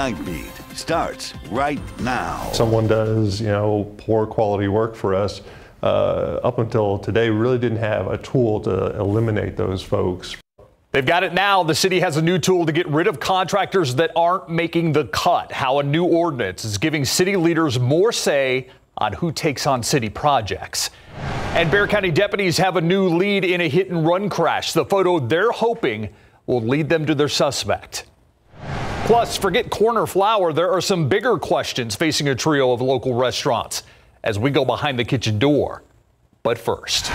Nightbeat starts right now. Someone does, poor quality work for us. Up until today, we really didn't have a tool to eliminate those folks. They've got it now. The city has a new tool to get rid of contractors that aren't making the cut. How a new ordinance is giving city leaders more say on who takes on city projects. And Bexar County deputies have a new lead in a hit and run crash. The photo they're hoping will lead them to their suspect. Plus, forget corner flower. There are some bigger questions facing a trio of local restaurants as we go behind the kitchen door. But first,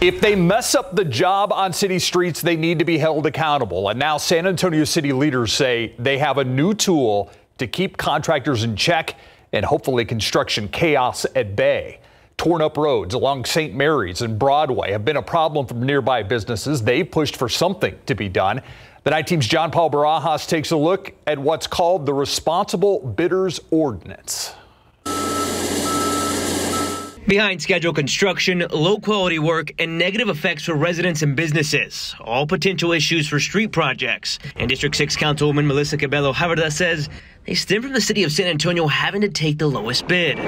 if they mess up the job on city streets, they need to be held accountable. And now San Antonio city leaders say they have a new tool to keep contractors in check and hopefully construction chaos at bay. Torn up roads along St. Mary's and Broadway have been a problem for nearby businesses. They've pushed for something to be done. The Night Team's John Paul Barajas takes a look at what's called the Responsible Bidders Ordinance. Behind schedule construction, low quality work, and negative effects for residents and businesses. All potential issues for street projects. And District 6 Councilwoman Melissa Cabello Haverda says they stem from the city of San Antonio having to take the lowest bid.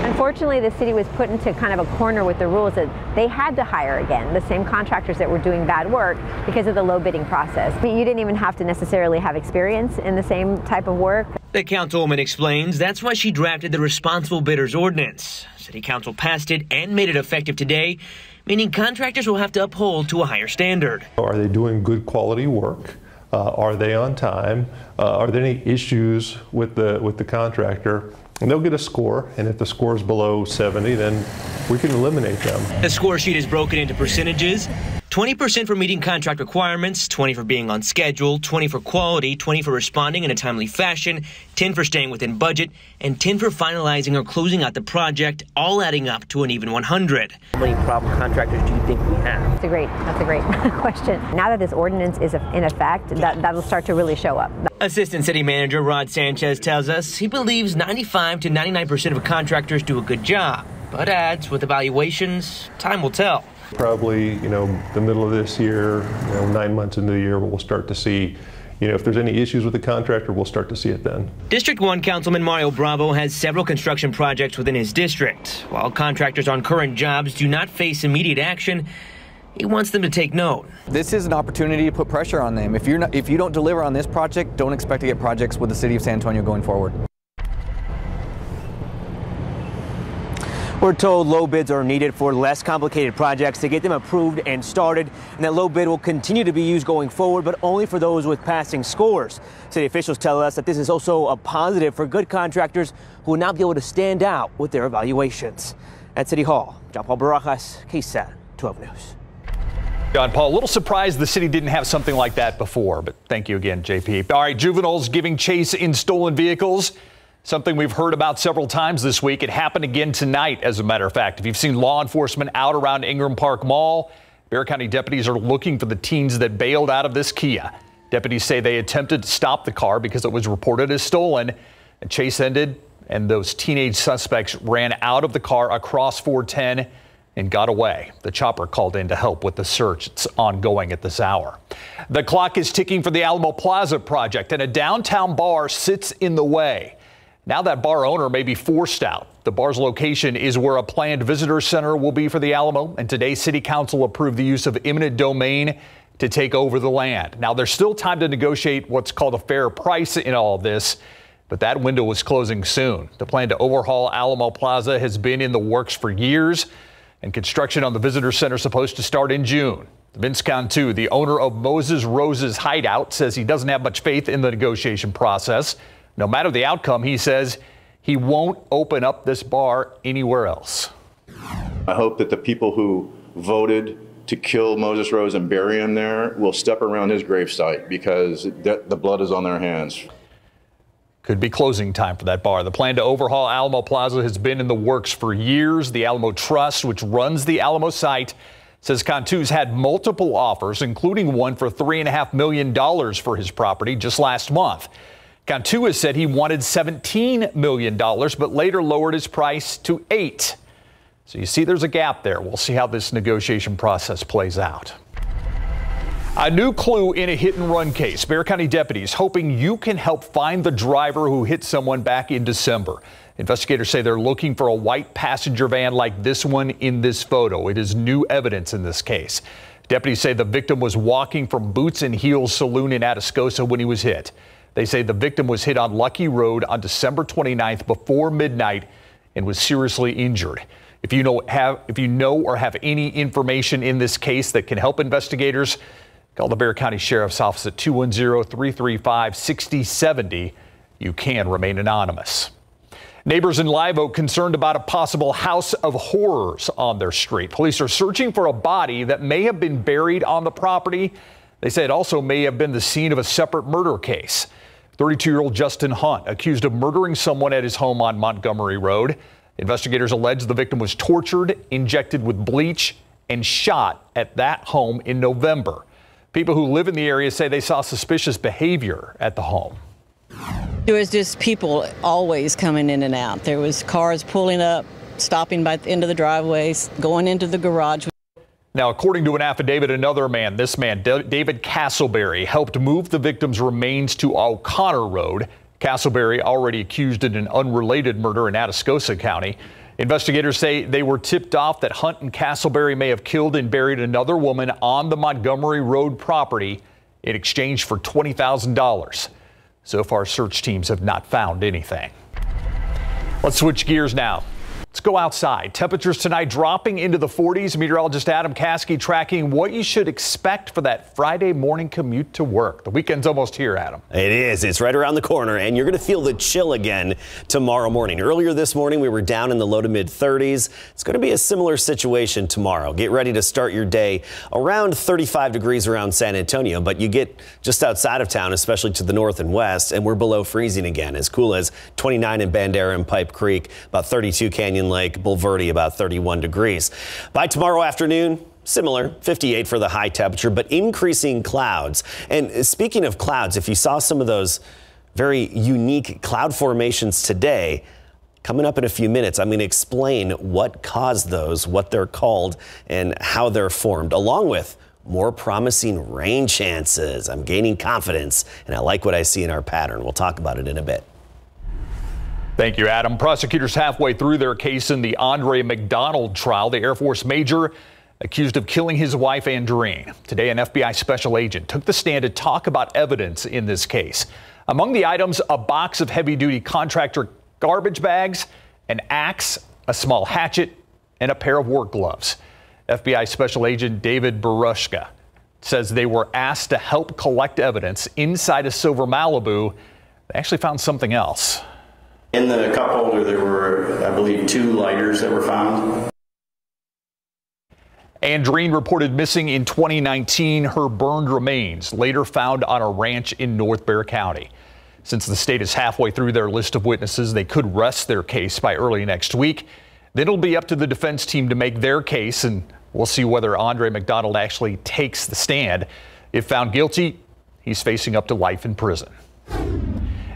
Unfortunately, the city was put into kind of a corner with the rules that they had to hire again the same contractors that were doing bad work because of the low bidding process. I mean, you didn't even have to necessarily have experience in the same type of work. The councilwoman explains that's why she drafted the Responsible Bidders Ordinance. City Council passed it and made it effective today, meaning contractors will have to uphold to a higher standard. Are they doing good quality work? Are they on time? Are there any issues with the contractor? And they'll get a score, and if the score is below 70, then we can eliminate them. The score sheet is broken into percentages. 20% for meeting contract requirements, 20 for being on schedule, 20 for quality, 20 for responding in a timely fashion, 10 for staying within budget, and 10 for finalizing or closing out the project, all adding up to an even 100. How many problem contractors do you think we have? That's a great question. Now that this ordinance is in effect, that'll start to really show up. Assistant City Manager Rod Sanchez tells us he believes 95 to 99% of contractors do a good job, but adds with evaluations, time will tell. Probably, the middle of this year, 9 months into the year, we'll start to see, if there's any issues with the contractor, we'll start to see it then. District 1 Councilman Mario Bravo has several construction projects within his district. While contractors on current jobs do not face immediate action, he wants them to take note. This is an opportunity to put pressure on them. If you don't deliver on this project, don't expect to get projects with the city of San Antonio going forward. We're told low bids are needed for less complicated projects to get them approved and started, and that low bid will continue to be used going forward, but only for those with passing scores. City officials tell us that this is also a positive for good contractors who will not be able to stand out with their evaluations. At City Hall, John Paul Barajas, KSAT 12 News. John Paul, a little surprised the city didn't have something like that before, but thank you again, JP. All right, juveniles giving chase in stolen vehicles. Something we've heard about several times this week. It happened again tonight, as a matter of fact. If you've seen law enforcement out around Ingram Park Mall, Bexar County deputies are looking for the teens that bailed out of this Kia. Deputies say they attempted to stop the car because it was reported as stolen. A chase ended, and those teenage suspects ran out of the car across 410 and got away. The chopper called in to help with the search. It's ongoing at this hour. The clock is ticking for the Alamo Plaza project, and a downtown bar sits in the way. Now that bar owner may be forced out. The bar's location is where a planned visitor center will be for the Alamo, and today City Council approved the use of eminent domain to take over the land. Now there's still time to negotiate what's called a fair price in all of this, but that window is closing soon. The plan to overhaul Alamo Plaza has been in the works for years, and construction on the visitor center is supposed to start in June. Vince Cantu, the owner of Moses Rose's Hideout, says he doesn't have much faith in the negotiation process. No matter the outcome, he says he won't open up this bar anywhere else. I hope that the people who voted to kill Moses Rose and bury him there will step around his gravesite because the blood is on their hands. Could be closing time for that bar. The plan to overhaul Alamo Plaza has been in the works for years. The Alamo Trust, which runs the Alamo site, says Cantu's had multiple offers, including one for $3.5 million for his property just last month. Cantu has said he wanted $17 million, but later lowered his price to $8 million. So you see there's a gap there. We'll see how this negotiation process plays out. A new clue in a hit-and-run case. Bexar County deputies hoping you can help find the driver who hit someone back in December. Investigators say they're looking for a white passenger van like this one in this photo. It is new evidence in this case. Deputies say the victim was walking from Boots and Heels Saloon in Atascosa when he was hit. They say the victim was hit on Lucky Road on December 29th before midnight and was seriously injured. If you know or have any information in this case that can help investigators, call the Bexar County Sheriff's Office at 210-335-6070. You can remain anonymous. Neighbors in Live Oak concerned about a possible house of horrors on their street. Police are searching for a body that may have been buried on the property. They say it also may have been the scene of a separate murder case. 32-year-old Justin Hunt accused of murdering someone at his home on Montgomery Road. Investigators allege the victim was tortured, injected with bleach, and shot at that home in November. People who live in the area say they saw suspicious behavior at the home. There was just people always coming in and out. There was cars pulling up, stopping by the end of the driveways, going into the garage. Now, according to an affidavit, another man, this man, David Castleberry, helped move the victim's remains to O'Connor Road. Castleberry already accused in an unrelated murder in Atascosa County. Investigators say they were tipped off that Hunt and Castleberry may have killed and buried another woman on the Montgomery Road property in exchange for $20,000. So far, search teams have not found anything. Let's switch gears now. Let's go outside. Temperatures tonight dropping into the 40s. Meteorologist Adam Caskey tracking what you should expect for that Friday morning commute to work. The weekend's almost here, Adam. It is. It's right around the corner, and you're going to feel the chill again tomorrow morning. Earlier this morning, we were down in the low to mid 30s. It's going to be a similar situation tomorrow. Get ready to start your day around 35 degrees around San Antonio, but you get just outside of town, especially to the north and west, and we're below freezing again. As cool as 29 in Bandera and Pipe Creek, about 32 Canyon Lake, Bulverde, about 31 degrees. By tomorrow afternoon, similar, 58 for the high temperature, but increasing clouds. And speaking of clouds, if you saw some of those very unique cloud formations today, coming up in a few minutes, I'm going to explain what caused those, what they're called, and how they're formed, along with more promising rain chances. I'm gaining confidence, and I like what I see in our pattern. We'll talk about it in a bit. Thank you, Adam. Prosecutors halfway through their case in the Andre McDonald trial. The Air Force major accused of killing his wife, Andreen. Today, an FBI special agent took the stand to talk about evidence in this case. Among the items, a box of heavy-duty contractor garbage bags, an axe, a small hatchet, and a pair of work gloves. FBI special agent David Barushka says they were asked to help collect evidence inside a silver Malibu. They actually found something else. In the cup holder, there were, I believe, 2 lighters that were found. Andreen reported missing in 2019. Her burned remains later found on a ranch in North Bexar County. Since the state is halfway through their list of witnesses, they could rest their case by early next week. Then it'll be up to the defense team to make their case, and we'll see whether Andre McDonald actually takes the stand. If found guilty, he's facing up to life in prison.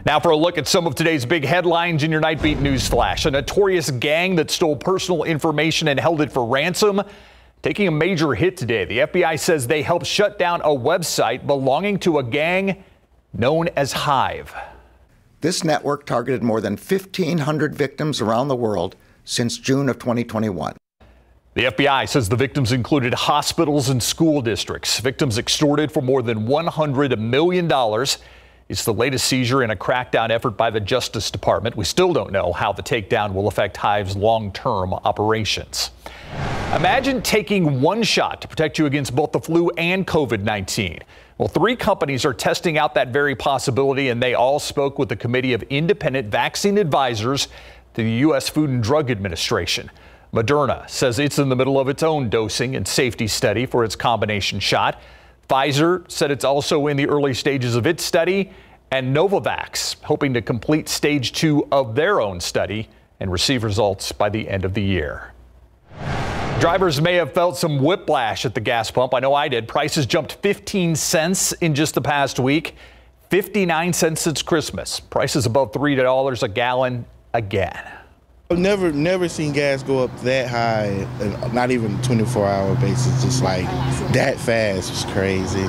Now for a look at some of today's big headlines in your Nightbeat News Flash. A notorious gang that stole personal information and held it for ransom taking a major hit today. The FBI says they helped shut down a website belonging to a gang known as Hive. This network targeted more than 1,500 victims around the world since June of 2021. The FBI says the victims included hospitals and school districts. Victims extorted for more than $100 million. It's the latest seizure in a crackdown effort by the Justice Department. We still don't know how the takedown will affect Hive's long-term operations. Imagine taking one shot to protect you against both the flu and COVID-19. Well, 3 companies are testing out that very possibility, and they all spoke with the Committee of Independent Vaccine Advisors to the U.S. Food and Drug Administration. Moderna says it's in the middle of its own dosing and safety study for its combination shot. Pfizer said it's also in the early stages of its study, and Novavax hoping to complete stage 2 of their own study and receive results by the end of the year. Drivers may have felt some whiplash at the gas pump. I know I did. Prices jumped 15 cents in just the past week, 59 cents since Christmas. Prices above $3 a gallon again. I've never seen gas go up that high, not even 24-hour basis, just like that fast was crazy.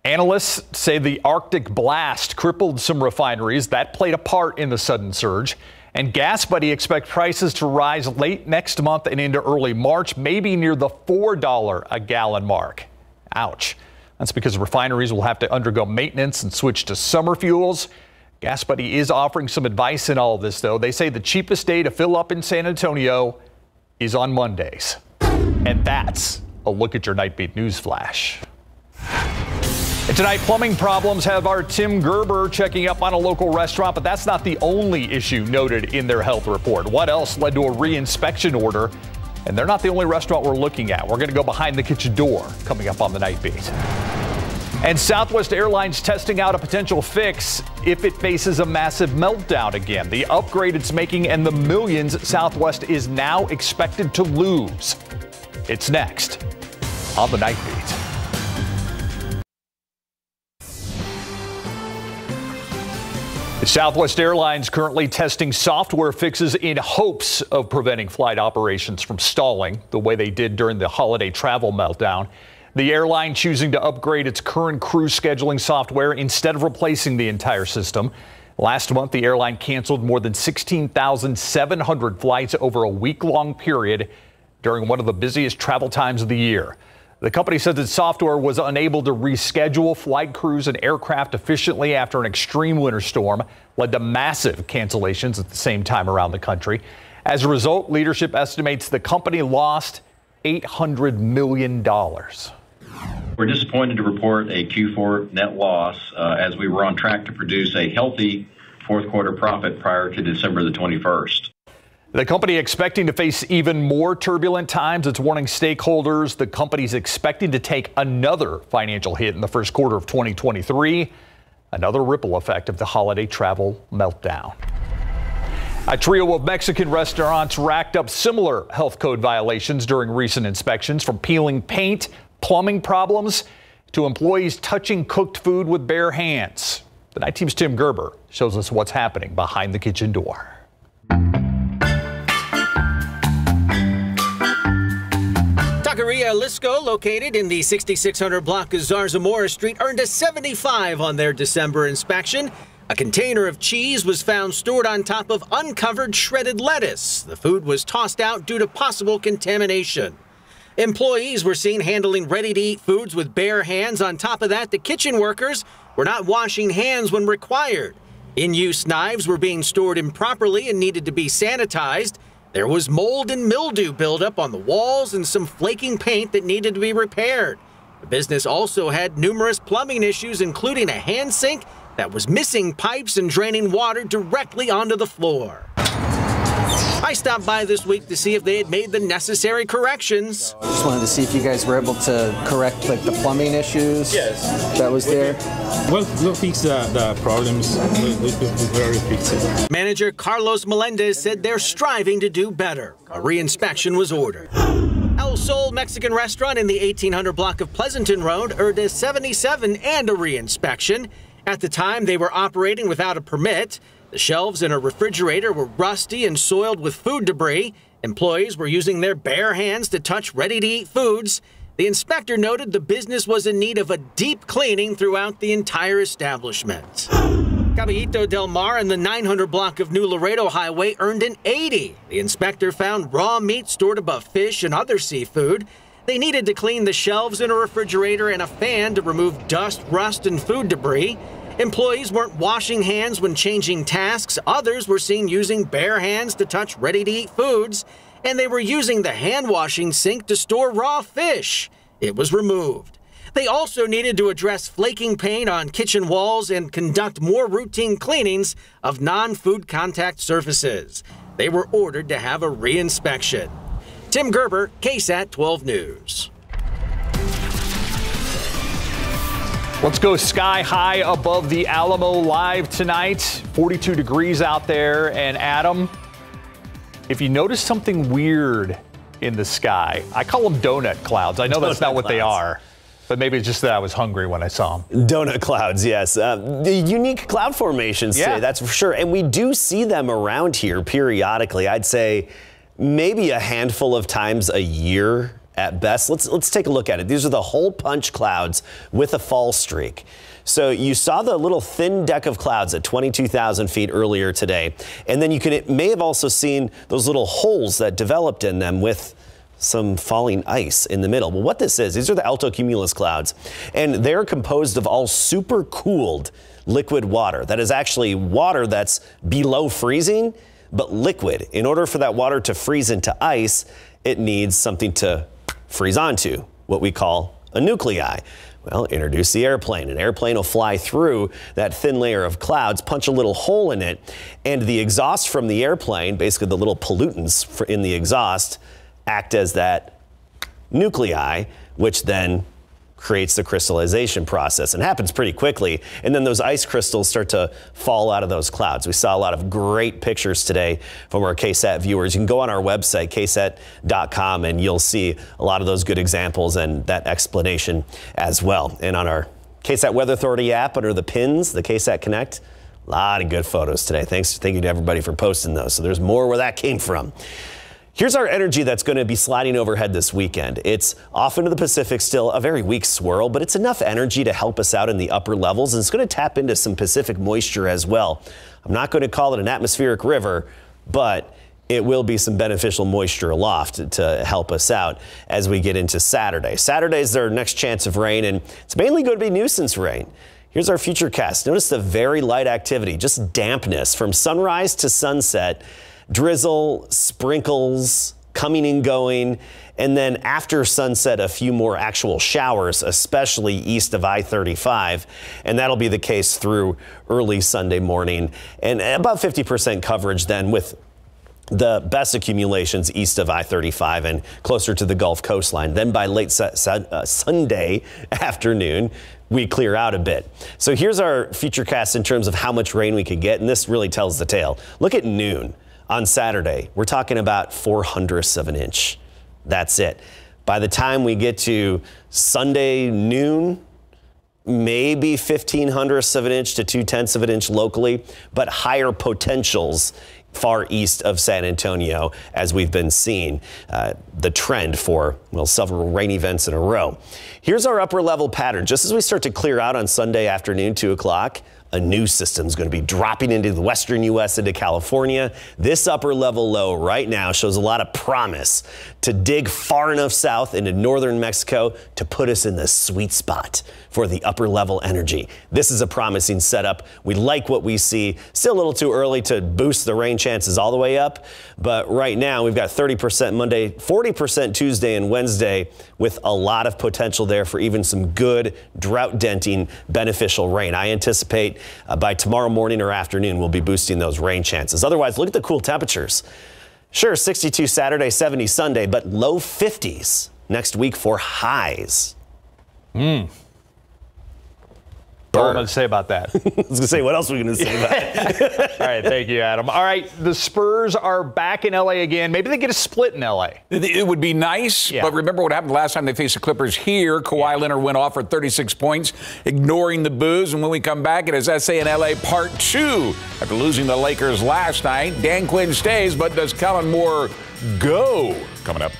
Analysts say the Arctic blast crippled some refineries. That played a part in the sudden surge. And GasBuddy expects prices to rise late next month and into early March, maybe near the $4 a gallon mark. Ouch. That's because refineries will have to undergo maintenance and switch to summer fuels. GasBuddy is offering some advice in all of this, though. They say the cheapest day to fill up in San Antonio is on Mondays. And that's a look at your Nightbeat News Flash. And tonight, plumbing problems have our Tim Gerber checking up on a local restaurant, but that's not the only issue noted in their health report. What else led to a re-inspection order? And they're not the only restaurant we're looking at. We're going to go behind the kitchen door coming up on the Nightbeat. And Southwest Airlines testing out a potential fix if it faces a massive meltdown again. The upgrade it's making and the millions Southwest is now expected to lose. It's next on the Nightbeat. Southwest Airlines currently testing software fixes in hopes of preventing flight operations from stalling the way they did during the holiday travel meltdown. The airline choosing to upgrade its current crew scheduling software instead of replacing the entire system. Last month, the airline canceled more than 16,700 flights over a week-long period during one of the busiest travel times of the year. The company said that software was unable to reschedule flight crews and aircraft efficiently after an extreme winter storm led to massive cancellations at the same time around the country. As a result, leadership estimates the company lost $800 million. We're disappointed to report a Q4 net loss as we were on track to produce a healthy fourth quarter profit prior to December the 21st. The company expecting to face even more turbulent times. It's warning stakeholders the company's expecting to take another financial hit in the first quarter of 2023. Another ripple effect of the holiday travel meltdown. A trio of Mexican restaurants racked up similar health code violations during recent inspections, from peeling paint, plumbing problems, to employees touching cooked food with bare hands. The Night Team's Tim Gerber shows us what's happening behind the kitchen door. Taqueria Lisco, located in the 6600 block of Zarzamora Street, earned a 75 on their December inspection. A container of cheese was found stored on top of uncovered shredded lettuce. The food was tossed out due to possible contamination. Employees were seen handling ready-to-eat foods with bare hands. On top of that, the kitchen workers were not washing hands when required. In-use knives were being stored improperly and needed to be sanitized. There was mold and mildew buildup on the walls and some flaking paint that needed to be repaired. The business also had numerous plumbing issues, including a hand sink that was missing pipes and draining water directly onto the floor. I stopped by this week to see if they had made the necessary corrections. Just wanted to see if you guys were able to correct the plumbing issues. Yes. That was there. We'll fix the problems. We'll fix it. Manager Carlos Melendez said they're striving to do better. A re-inspection was ordered. El Sol Mexican restaurant in the 1800 block of Pleasanton Road earned a 77 and a re-inspection. At the time, they were operating without a permit. The shelves in a refrigerator were rusty and soiled with food debris. Employees were using their bare hands to touch ready-to-eat foods. The inspector noted the business was in need of a deep cleaning throughout the entire establishment. Caballito del Mar in the 900 block of New Laredo Highway earned an 80. The inspector found raw meat stored above fish and other seafood. They needed to clean the shelves in a refrigerator and a fan to remove dust, rust, and food debris. Employees weren't washing hands when changing tasks. Others were seen using bare hands to touch ready-to-eat foods, and they were using the hand-washing sink to store raw fish. It was removed. They also needed to address flaking paint on kitchen walls and conduct more routine cleanings of non-food contact surfaces. They were ordered to have a re-inspection. Tim Gerber, KSAT 12 News. Let's go sky high above the Alamo live tonight. 42 degrees out there. And Adam, if you notice something weird in the sky, I call them donut clouds. I know that's not what they are, but maybe it's just that I was hungry when I saw them. Donut clouds, yes. The unique cloud formations today, that's for sure. And we do see them around here periodically. I'd say maybe a handful of times a year at best. Let's take a look at it. These are the hole punch clouds with a fall streak. So you saw the little thin deck of clouds at 22,000 feet earlier today. And then you may have also seen those little holes that developed in them with some falling ice in the middle. Well, what this is, these are the altocumulus clouds, and they're composed of all supercooled liquid water. That is actually water that's below freezing, but liquid. In order for that water to freeze into ice, it needs something to freeze onto, what we call a nuclei. Well, introduce the airplane. An airplane will fly through that thin layer of clouds, punch a little hole in it, and the exhaust from the airplane, basically the little pollutants in the exhaust, act as that nuclei, which then creates the crystallization process, and happens pretty quickly. And then those ice crystals start to fall out of those clouds. We saw a lot of great pictures today from our KSAT viewers. You can go on our website, ksat.com, and you'll see a lot of those good examples and that explanation as well. And on our KSAT Weather Authority app under the pins, the KSAT Connect, a lot of good photos today. Thank you to everybody for posting those. So there's more where that came from. Here's our energy that's going to be sliding overhead this weekend. It's off into the Pacific, still a very weak swirl, but it's enough energy to help us out in the upper levels, and it's going to tap into some Pacific moisture as well. I'm not going to call it an atmospheric river, but it will be some beneficial moisture aloft to help us out as we get into Saturday. Saturday is their next chance of rain, and it's mainly going to be nuisance rain. Here's our future cast. Notice the very light activity, just dampness from sunrise to sunset. Drizzle, sprinkles, coming and going, and then after sunset, a few more actual showers, especially east of I-35, and that'll be the case through early Sunday morning, and about 50% coverage then with the best accumulations east of I-35 and closer to the Gulf coastline. Then by late Sunday afternoon, we clear out a bit. So here's our futurecast in terms of how much rain we could get, and this really tells the tale. Look at noon. On Saturday, we're talking about 0.04 of an inch. That's it. By the time we get to Sunday noon, maybe 0.15 of an inch to 0.2 of an inch locally, but higher potentials far east of San Antonio, as we've been seeing the trend for, well, several rain events in a row. Here's our upper level pattern. Just as we start to clear out on Sunday afternoon, 2 o'clock, a new system is going to be dropping into the western U.S. into California. This upper level low right now shows a lot of promise to dig far enough south into northern Mexico to put us in the sweet spot for the upper level energy. This is a promising setup. We like what we see. Still a little too early to boost the rain chances all the way up, but right now we've got 30% Monday, 40% Tuesday and Wednesday, with a lot of potential there for even some good drought denting beneficial rain. I anticipate by tomorrow morning or afternoon we'll be boosting those rain chances. Otherwise, look at the cool temperatures. Sure, 62 Saturday, 70 Sunday, but low 50s next week for highs. What am I going to say about that? I was going to say, what else are we going to say about it? All right, thank you, Adam. All right, the Spurs are back in L.A. again. Maybe they get a split in L.A. It would be nice, but remember what happened last time they faced the Clippers here. Kawhi Leonard went off for 36 points, ignoring the boos. And when we come back, it is SA in L.A. Part 2. After losing the Lakers last night, Dan Quinn stays, but does Kellen Moore go? Coming up.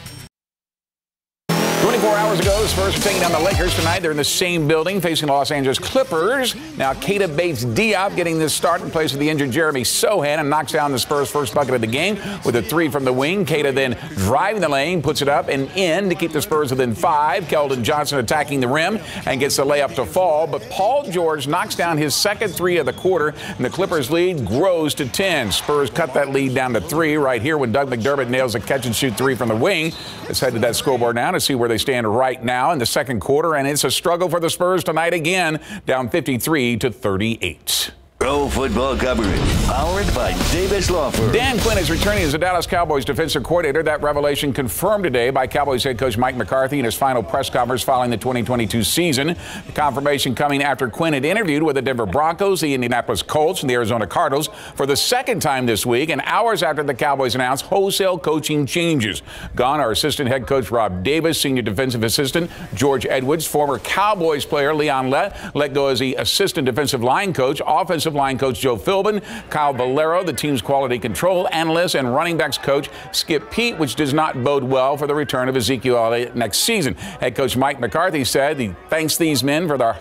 24 hours ago, the Spurs are taking down the Lakers. Tonight, they're in the same building facing the Los Angeles Clippers. Now, Keita Bates-Diop getting this start in place of the injured Jeremy Sohan and knocks down the Spurs' first bucket of the game with a 3 from the wing. Keita then driving the lane, puts it up and in to keep the Spurs within 5. Keldon Johnson attacking the rim and gets the layup to fall. But Paul George knocks down his second 3 of the quarter, and the Clippers' lead grows to 10. Spurs cut that lead down to 3 right here when Doug McDermott nails a catch-and-shoot 3 from the wing. Let's head to that scoreboard now to see where they stand right now in the second quarter, and it's a struggle for the Spurs tonight again, down 53-38. Pro football coverage, powered by Davis Law Firm. Dan Quinn is returning as the Dallas Cowboys defensive coordinator. That revelation confirmed today by Cowboys head coach Mike McCarthy in his final press conference following the 2022 season. The confirmation coming after Quinn had interviewed with the Denver Broncos, the Indianapolis Colts, and the Arizona Cardinals for the second time this week, and hours after the Cowboys announced wholesale coaching changes. Gone are assistant head coach Rob Davis, senior defensive assistant George Edwards, former Cowboys player Leon Lett let go as the assistant defensive line coach, offensive line coach Joe Philbin, Kyle Valero, the team's quality control analyst, and running backs coach Skip Peete, which does not bode well for the return of Ezekiel Elliott next season. Head coach Mike McCarthy said he thanks these men for their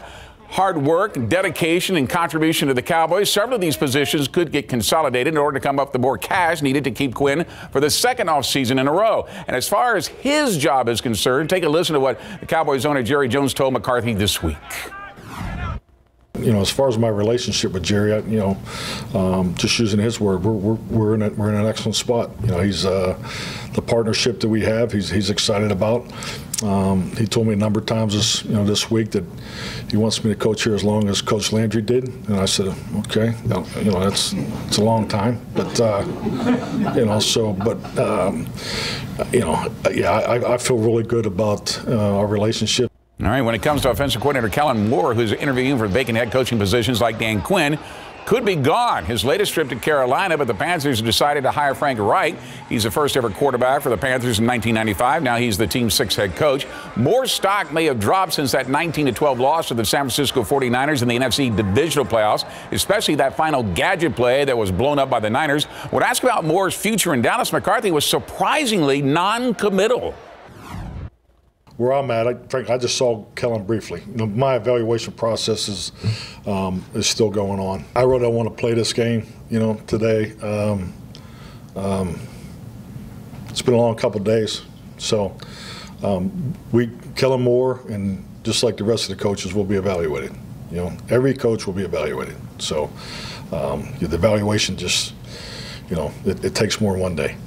hard work, dedication, and contribution to the Cowboys. Several of these positions could get consolidated in order to come up with the more cash needed to keep Quinn for the second offseason in a row. And as far as his job is concerned, take a listen to what the Cowboys owner Jerry Jones told McCarthy this week. You know, as far as my relationship with Jerry, just using his word, we're in an excellent spot. You know, he's the partnership that we have. He's excited about. He told me a number of times this week that he wants me to coach here as long as Coach Landry did, and I said, okay, it's a long time, but I feel really good about our relationship. All right, when it comes to offensive coordinator Kellen Moore, who's interviewing for vacant head coaching positions like Dan Quinn, could be gone. His latest trip to Carolina, but the Panthers decided to hire Frank Reich. He's the first ever quarterback for the Panthers in 1995. Now he's the team's sixth head coach. Moore's stock may have dropped since that 19-12 loss to the San Francisco 49ers in the NFC divisional playoffs, especially that final gadget play that was blown up by the Niners. When asked about Moore's future in Dallas, McCarthy was surprisingly non-committal. Where I'm at, Frank, I just saw Kellen briefly. My evaluation process is still going on. I really don't want to play this game, today. It's been a long couple of days. So Kellen Moore, and just like the rest of the coaches, will be evaluated. Every coach will be evaluated. So the evaluation just, it takes more than one day.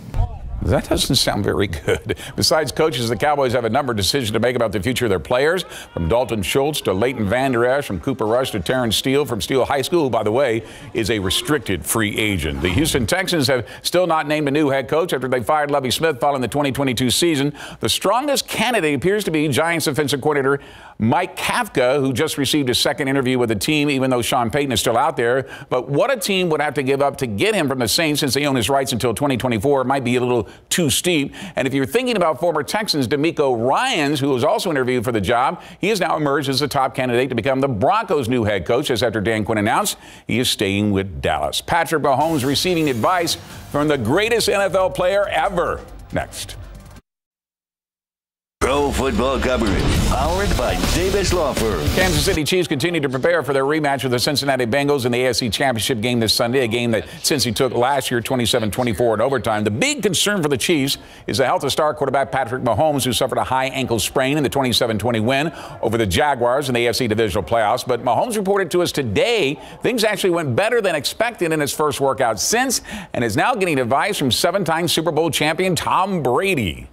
That doesn't sound very good. Besides coaches, the Cowboys have a number of decisions to make about the future of their players, from Dalton Schultz to Leighton Vander Esch, from Cooper Rush to Terrence Steele from Steele High School, who, by the way, is a restricted free agent. The Houston Texans have still not named a new head coach after they fired Lovie Smith following the 2022 season. The strongest candidate appears to be Giants offensive coordinator Mike Kafka, who just received his second interview with the team, even though Sean Payton is still out there. But what a team would have to give up to get him from the Saints, since they own his rights until 2024, might be a little too steep. And if you're thinking about former Texans DeMeco Ryans, who was also interviewed for the job, he has now emerged as the top candidate to become the Broncos' new head coach, as after Dan Quinn announced he is staying with Dallas. Patrick Mahomes receiving advice from the greatest NFL player ever. Next. Pro football coverage, powered by Davis Law Firm. Kansas City Chiefs continue to prepare for their rematch with the Cincinnati Bengals in the AFC Championship game this Sunday, a game that Cincy took last year 27-24 in overtime. The big concern for the Chiefs is the health of star quarterback Patrick Mahomes, who suffered a high ankle sprain in the 27-20 win over the Jaguars in the AFC divisional playoffs. But Mahomes reported to us today things actually went better than expected in his first workout since, and is now getting advice from seven-time Super Bowl champion Tom Brady.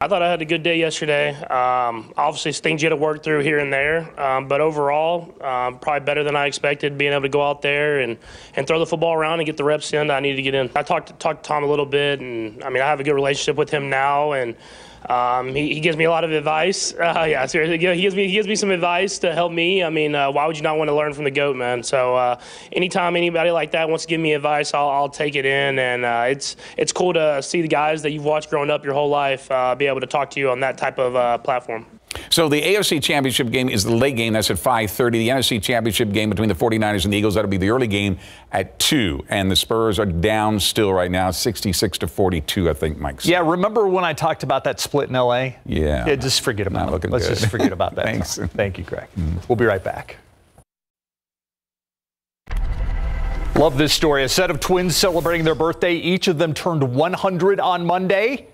I thought I had a good day yesterday. Obviously, things you had to work through here and there. But overall, probably better than I expected, being able to go out there and throw the football around and get the reps in that I needed to get in. I talked to Tom a little bit, and, I have a good relationship with him now, and he gives me a lot of advice. Yeah, seriously, he gives me some advice to help me. Why would you not want to learn from the GOAT, man? So anytime anybody like that wants to give me advice, I'll take it in. And it's cool to see the guys that you've watched growing up your whole life be able to talk to you on that type of platform. So the AFC Championship game is the late game. That's at 5:30. The NFC Championship game between the 49ers and the Eagles, that'll be the early game at 2. And the Spurs are down still right now, 66-42, I think, Mike. Yeah, remember when I talked about that split in L.A.? Yeah. Just forget about it. Let's just forget about that. Thanks. Thank you, Greg. We'll be right back. Love this story. A set of twins celebrating their birthday. Each of them turned 100 on Monday.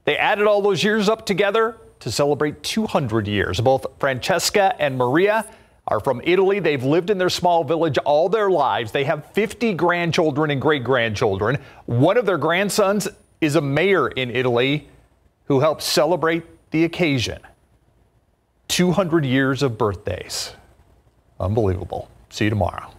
They added all those years up together to celebrate 200 years. Both Francesca and Maria are from Italy. They've lived in their small village all their lives. They have 50 grandchildren and great-grandchildren. One of their grandsons is a mayor in Italy who helped celebrate the occasion. 200 years of birthdays. Unbelievable. See you tomorrow.